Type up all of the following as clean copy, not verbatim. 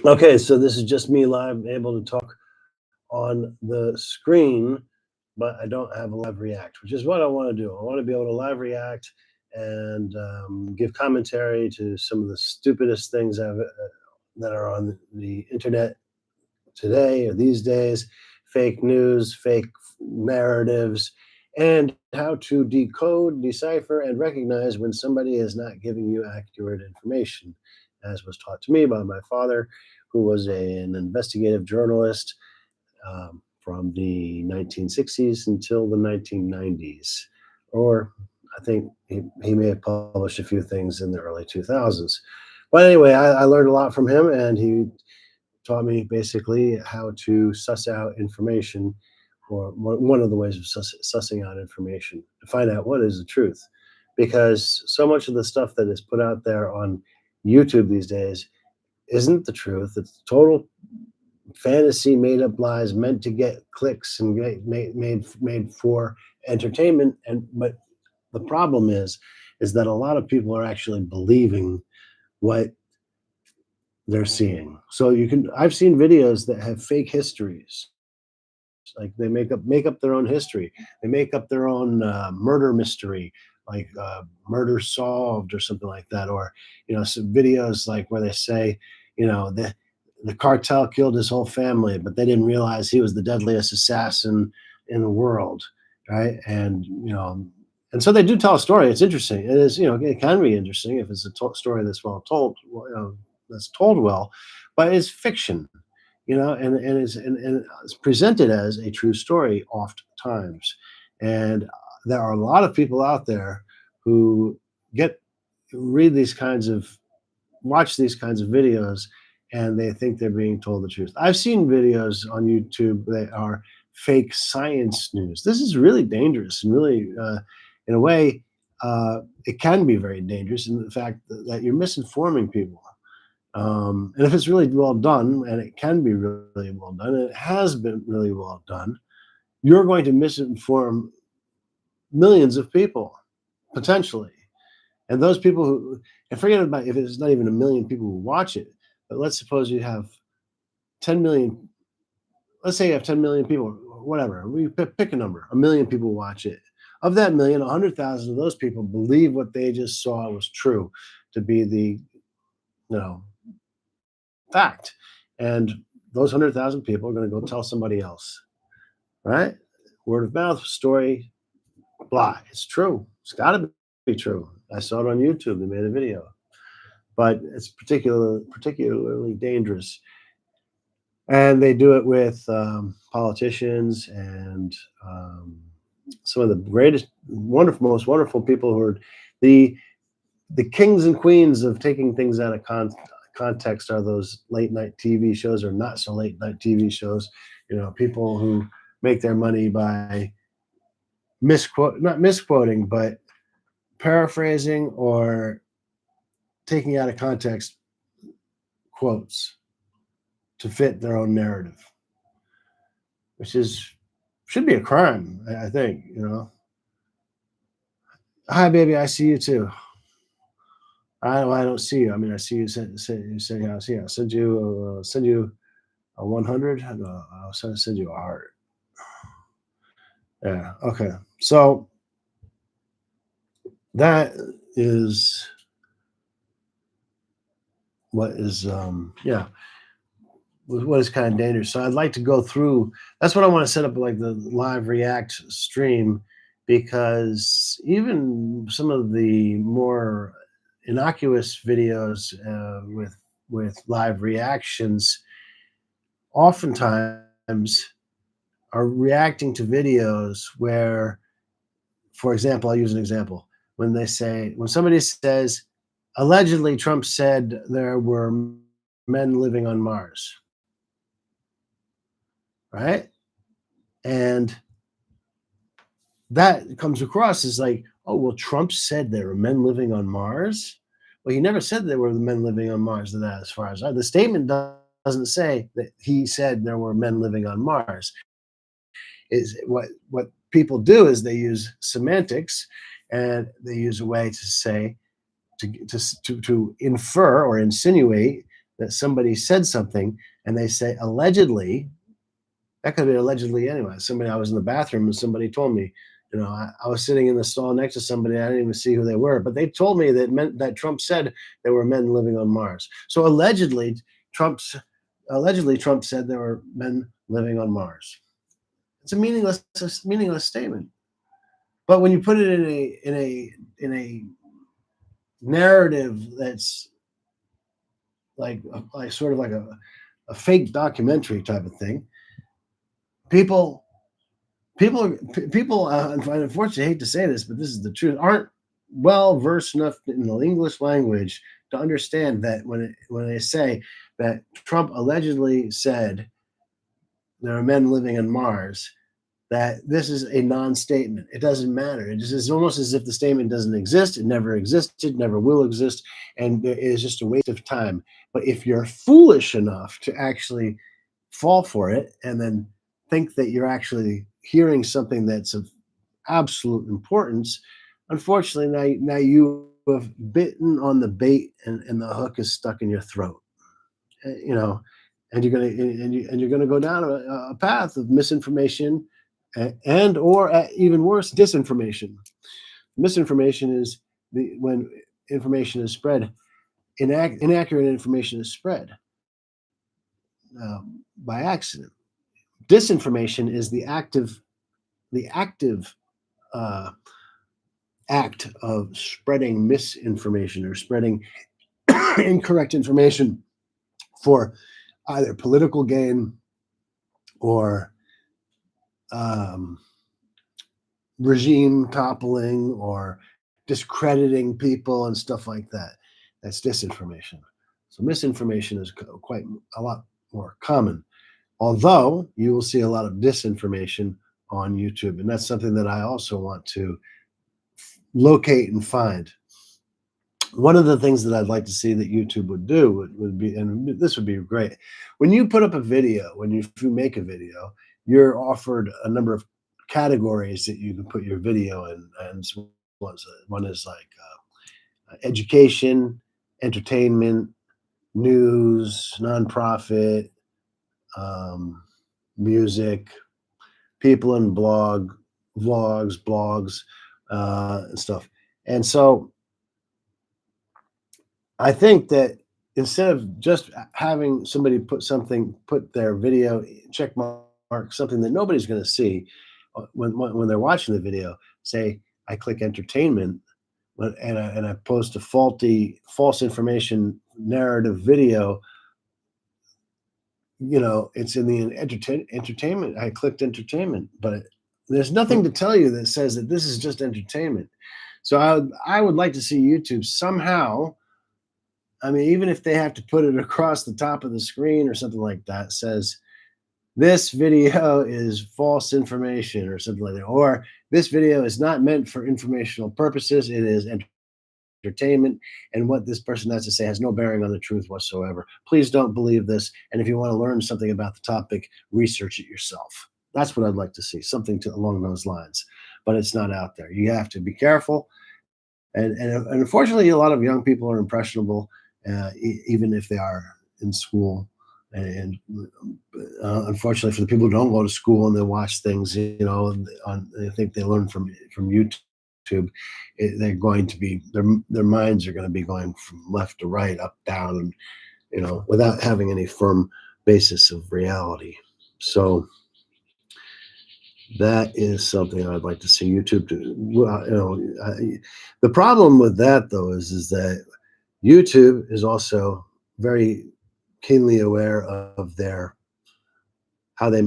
Okay, so this is just me live, able to talk on the screen, but I don't have a live react, which is what I want to do. I want to be able to live react and give commentary to some of the stupidest things that are on the internet today or these days, fake news, fake narratives, and how to decode, decipher, and recognize when somebody is not giving you accurate information, as was taught to me by my father, who was an investigative journalist from the 1960s until the 1990s. Or I think he may have published a few things in the early 2000s. But anyway, I learned a lot from him, and he taught me basically how to suss out information, or one of the ways of sussing out information to find out what is the truth. Because so much of the stuff that is put out there on YouTube these days isn't the truth. It's total fantasy, made up lies meant to get clicks and made for entertainment. And but the problem is that a lot of people are actually believing what they're seeing. So you can I've seen videos that have fake histories. Like they make up their own history. They make up their own murder mystery, like murder solved or something like that. Or some videos like where they say, the cartel killed his whole family, but they didn't realize he was the deadliest assassin in the world, right? And so they do tell a story. It's interesting. It is, it can be interesting if it's a story that's well told, that's told well, but it's fiction, and it's presented as a true story oftentimes. And there are a lot of people out there who get read these kinds of watch these kinds of videos, and they think they're being told the truth. I've seen videos on YouTube that are fake science news. This is really dangerous, and really, in a way, it can be very dangerous in the fact that you're misinforming people. And if it's really well done, and it can be really well done, and it has been really well done, you're going to misinform millions of people potentially. And those people and forget about if it's not even a million people who watch it, but let's suppose you have 10 million, let's say you have 10 million people, whatever, we pick a number, a million people watch it. Of that million, 100,000 of those people believe what they just saw was true to be you know, fact. And those 100,000 people are going to go tell somebody else, right? Word of mouth story, blah. It's true. It's got to be true. I saw it on YouTube. They made a video, but it's particularly dangerous, and they do it with politicians and some of the greatest, most wonderful people who are the the kings and queens of taking things out of context are those late night TV shows or not so late night TV shows. People who make their money by not misquoting, but paraphrasing or taking out of context quotes to fit their own narrative, which should be a crime, I think. Hi, baby, I see you too. I don't see you. I mean, I see you. You say I see. I'll send you a 100. I'll send you a heart. Yeah. Okay. So that is what is yeah, what is kind of dangerous. So I'd like to go through. That's what I want to set up, like the live react stream, because even some of the more innocuous videos with live reactions oftentimes are reacting to videos where, for example, I'll use an example. When somebody says, allegedly Trump said there were men living on Mars, right? And that comes across as like, oh, well, Trump said there were men living on Mars. Well, he never said there were men living on Mars. That, as far as the statement doesn't say that he said there were men living on Mars. Is what people do is they use semantics, and they use a way to say to infer or insinuate that somebody said something and they say allegedly. That could be allegedly anyway. Somebody, I was in the bathroom and somebody told me, I was sitting in the stall next to somebody. I didn't even see who they were, but they told me that Trump said there were men living on Mars. So Trump's Trump said there were men living on Mars. It's a meaningless statement. But when you put it in a narrative that's like sort of like a fake documentary type of thing, people people I unfortunately hate to say this, but this is the truth, aren't well versed enough in the English language to understand that when they say that Trump allegedly said there are men living on Mars, that this is a non-statement. It doesn't matter. It's almost as if the statement doesn't exist. It never existed, never will exist, and it is just a waste of time. But if you're foolish enough to actually fall for it and then think that you're actually hearing something that's of absolute importance, unfortunately, now you have bitten on the bait and the hook is stuck in your throat. You know, and you're gonna go down a path of misinformation and or even worse, disinformation. Misinformation is when information is spread, inaccurate information is spread by accident. Disinformation is the active uh, act of spreading misinformation or spreading incorrect information for either political gain or um, regime toppling or discrediting people and stuff like that. That's disinformation. So misinformation is quite a lot more common, although you will see a lot of disinformation on YouTube. And that's something that I also want to locate and find. One of the things that I'd like to see that YouTube would do would be, and this would be great, when you put up a video, if you make a video, you're offered a number of categories that you can put your video in, and one is like education, entertainment, news, nonprofit, um, music, people in blogs, and stuff. And so I think that instead of just having somebody put their video check mark, something that nobody's going to see when they're watching the video, say I click entertainment and I post a false information narrative video. It's in the entertainment. I clicked entertainment, but there's nothing to tell you that says that this is just entertainment. So I would like to see YouTube somehow. I mean, even if they have to put it across the top of the screen or something like that, says this video is false information or something like that, or this video is not meant for informational purposes. It is entertainment, and what this person has to say has no bearing on the truth whatsoever. Please don't believe this. And if you want to learn something about the topic, research it yourself. That's what I'd like to see, something along those lines. But it's not out there. You have to be careful. And unfortunately, a lot of young people are impressionable, even if they are in school. And unfortunately, for the people who don't go to school and they watch things, they think they learn from YouTube. They're going to be their minds are going to be going from left to right, up, down, without having any firm basis of reality. So that is something I'd like to see YouTube do. The problem with that, though, is that YouTube is also very keenly aware of how they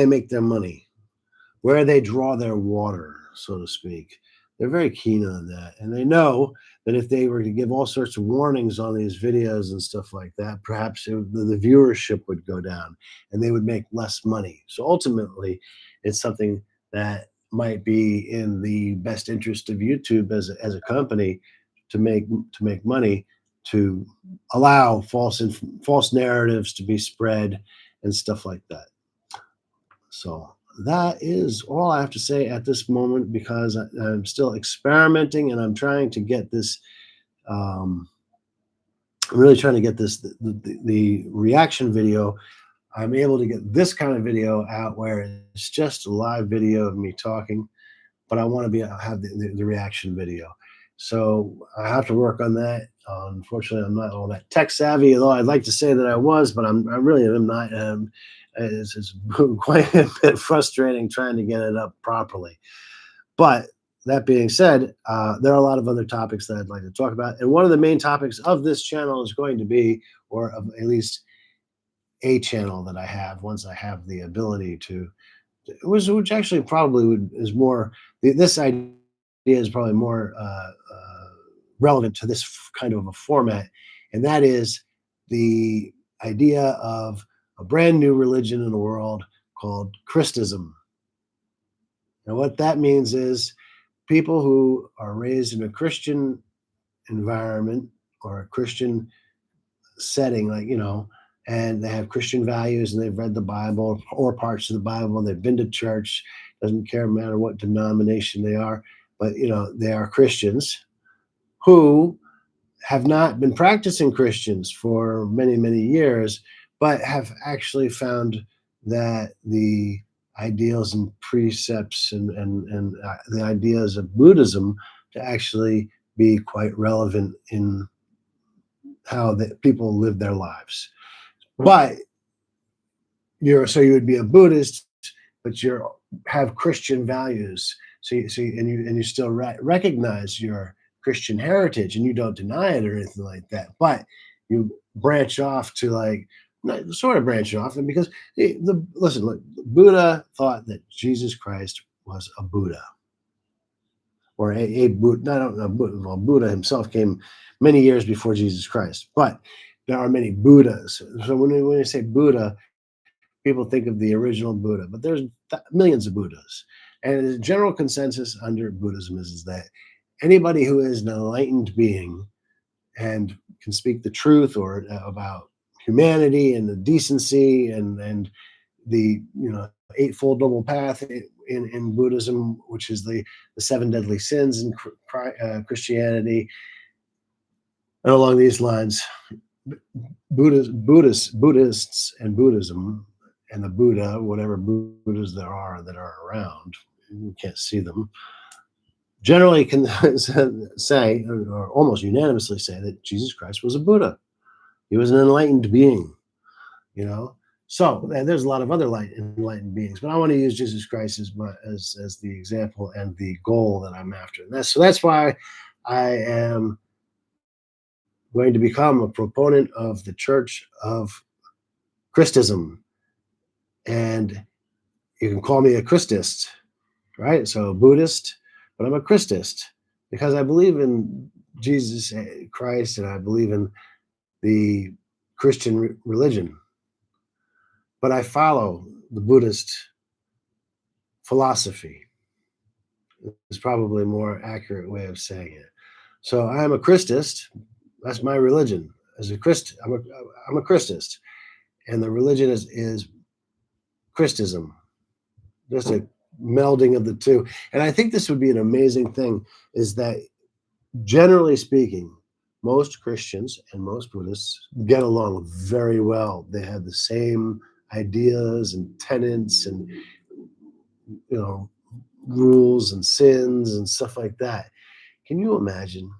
make their money, where they draw their water, so to speak. They're very keen on that, and they know that if they were to give all sorts of warnings on these videos and stuff like that, perhaps the viewership would go down and they would make less money. So ultimately, it's something that might be in the best interest of YouTube as a company to make money, to allow false narratives to be spread and stuff like that. So that is all I have to say at this moment, because I'm still experimenting and I'm trying to get this I'm really trying to get the reaction video. I'm able to get this kind of video out where it's just a live video of me talking, but I want to have the reaction video. So I have to work on that. Unfortunately, I'm not all that tech savvy, although I'd like to say that I was, but I really am not. It's quite a bit frustrating trying to get it up properly. But that being said, there are a lot of other topics that I'd like to talk about. And one of the main topics of this channel is going to be, or of at least a channel that I have once I have the ability to, which actually probably is more, this idea is probably more relevant to this kind of a format. And that is the idea of a brand new religion in the world called Christism. And what that means is people who are raised in a Christian environment or a Christian setting, like, and they have Christian values and they've read the Bible or parts of the Bible, and they've been to church, doesn't care matter what denomination they are, but they are Christians who have not been practicing Christians for many, many years, but have actually found that the ideals and precepts and the ideas of Buddhism to actually be quite relevant in how people live their lives. But you would be a Buddhist, but you have Christian values. You still recognize your Christian heritage, and you don't deny it or anything like that. But you branch off to sort of branch off, and because listen, look, Buddha thought that Jesus Christ was a Buddha, or a Buddha. I don't know. Well, Buddha himself came many years before Jesus Christ, but there are many Buddhas. So when we say Buddha, people think of the original Buddha, but there's millions of Buddhas. And the general consensus under Buddhism is that anybody who is an enlightened being and can speak the truth or about humanity and the decency and the eightfold noble path in Buddhism, which is the seven deadly sins in Christianity, and along these lines, Buddhists and Buddhism and the Buddha, whatever Buddhas there are that are around, you can't see them, generally can say, or almost unanimously say, that Jesus Christ was a Buddha. He was an enlightened being, So, and there's a lot of other enlightened beings, but I want to use Jesus Christ as the example and the goal that I'm after. And that's why I am going to become a proponent of the Church of Christism. And you can call me a Christist, right? So Buddhist, but I'm a Christist because I believe in Jesus Christ and I believe in the Christian religion. But I follow the Buddhist philosophy. It's probably a more accurate way of saying it. So I am a Christist. That's my religion. As a Christ, I'm a Christist, and the religion is Christism. Just a melding of the two. And I think this would be an amazing thing, is that generally speaking, most Christians and most Buddhists get along very well. They have the same ideas and tenets and rules and sins and stuff like that. Can you imagine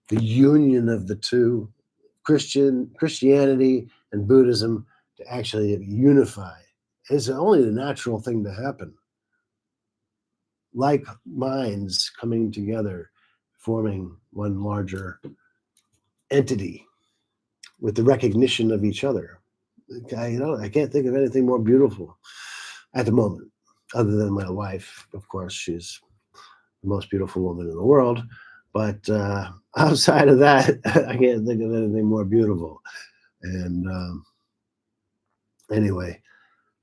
the union of the two, Christianity and Buddhism, to actually unify? It's only the natural thing to happen. Like minds coming together, forming one larger entity with the recognition of each other. I can't think of anything more beautiful at the moment, other than my wife. Of course, she's the most beautiful woman in the world. But outside of that, I can't think of anything more beautiful. And anyway,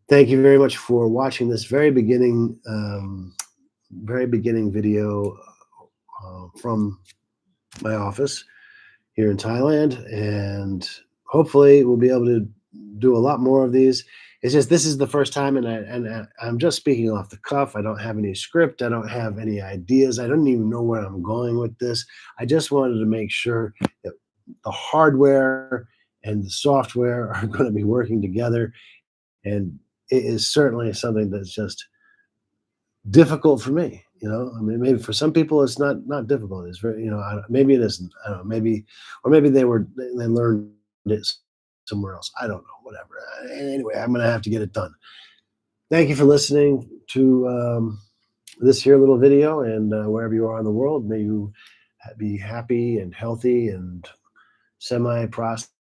thank you very much for watching this very beginning video from my office here in Thailand, and hopefully we'll be able to do a lot more of these. It's just this is the first time, and I'm just speaking off the cuff. I don't have any script. I don't have any ideas. I don't even know where I'm going with this. I just wanted to make sure that the hardware and the software are going to be working together, and it is certainly something that's just difficult for me. I mean, maybe for some people it's not difficult. It's very, maybe it isn't. I don't know. Maybe, or maybe they learned it somewhere else. I don't know. Whatever. Anyway, I'm gonna have to get it done. Thank you for listening to this here little video, and wherever you are in the world, may you be happy and healthy and semi-prosperous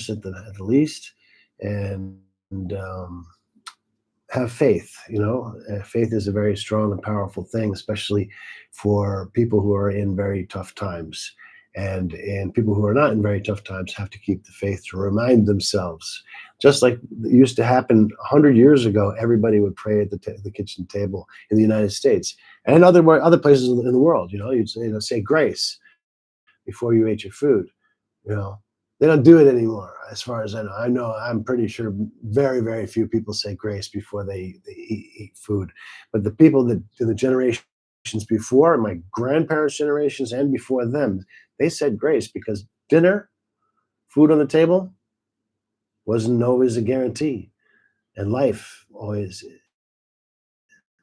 at the least, and have faith. Faith is a very strong and powerful thing, especially for people who are in very tough times. And people who are not in very tough times have to keep the faith to remind themselves. Just like it used to happen 100 years ago, everybody would pray at the kitchen table in the United States and other places in the world. You'd say grace before you ate your food. You know, they don't do it anymore, as far as I know. I'm pretty sure very, very few people say grace before they eat food. But the people that the generations before, my grandparents' generations and before them, they said grace because dinner, food on the table, wasn't always a guarantee, and life always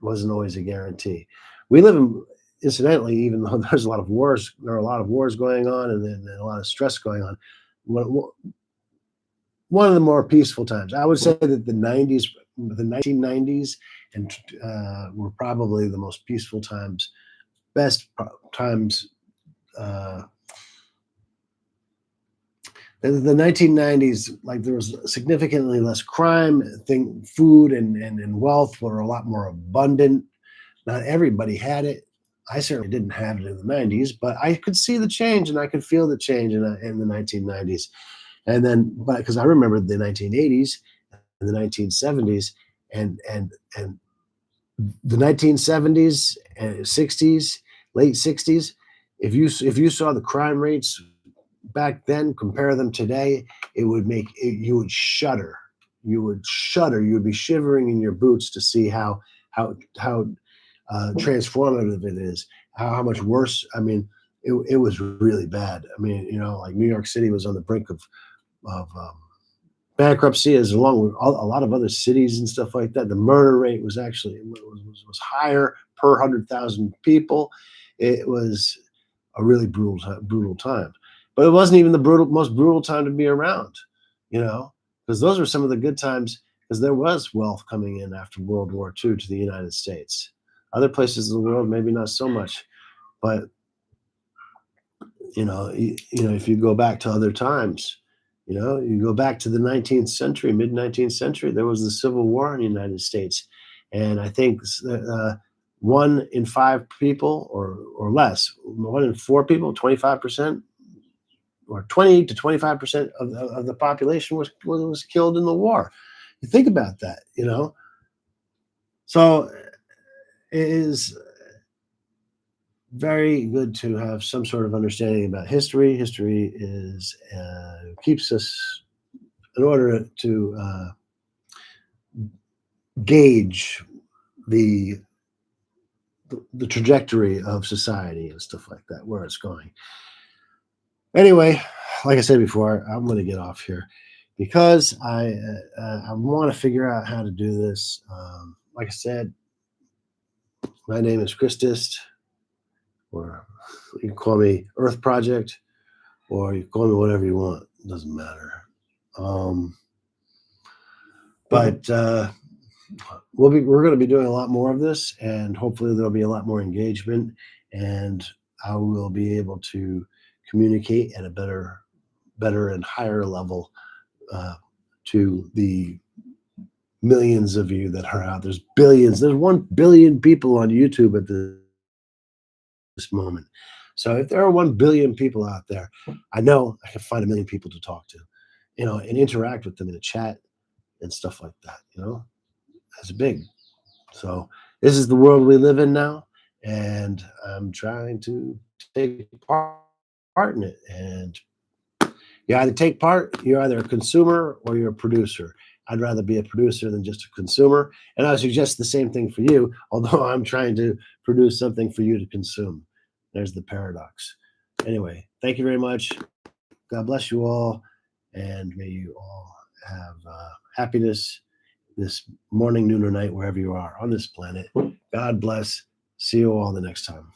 wasn't always a guarantee. We live in, incidentally, even though there's a lot of wars, there are a lot of wars going on, and a lot of stress going on. One of the more peaceful times, I would say that the 1990s, and were probably the most peaceful times, times. Uh, the 1990s, like there was significantly less crime. Food and wealth were a lot more abundant. Not everybody had it. I certainly didn't have it in the 90s, but I could see the change and I could feel the change in the 1990s. And then, but because I remember the 1980s and the 1970s and the 1970s and 60s, late 60s, if you saw the crime rates back then, compare them today, it would make it, you would shudder. You would shudder. You would be shivering in your boots to see how transformative it is. How much worse. I mean, it was really bad. I mean, like New York City was on the brink of bankruptcy, as along with a lot of other cities and stuff like that. The murder rate was actually was higher per 100,000 people. It was a really brutal time. But it wasn't even the most brutal time to be around, because those were some of the good times, because there was wealth coming in after World War II to the United States. Other places in the world, maybe not so much, but if you go back to other times, you go back to the 19th century, mid 19th century, there was the Civil War in the United States, and I think 1 in 5 people, or less, 1 in 4 people, 25%, or 20 to 25% of the population was killed in the war. You think about that, So it is very good to have some sort of understanding about history. History is keeps us in order to gauge the the trajectory of society and stuff like that, where it's going. Anyway, like I said before, I'm going to get off here because I want to figure out how to do this. Like I said, my name is Christist, or you can call me Earth Project, or you can call me whatever you want. It doesn't matter. But we're going to be doing a lot more of this, and hopefully there'll be a lot more engagement, and I will be able to communicate at a better and higher level to the millions of you that are out. There's billions. There's 1 billion people on YouTube at this moment. So if there are 1 billion people out there, I know I can find 1 million people to talk to, and interact with them in a chat and stuff like that. That's big. So this is the world we live in now, and I'm trying to take part in it. And you either take part, you're either a consumer or you're a producer. I'd rather be a producer than just a consumer. And I suggest the same thing for you, although I'm trying to produce something for you to consume. There's the paradox. Anyway, thank you very much. God bless you all, and may you all have happiness this morning, noon, or night, wherever you are on this planet. God bless. See you all the next time.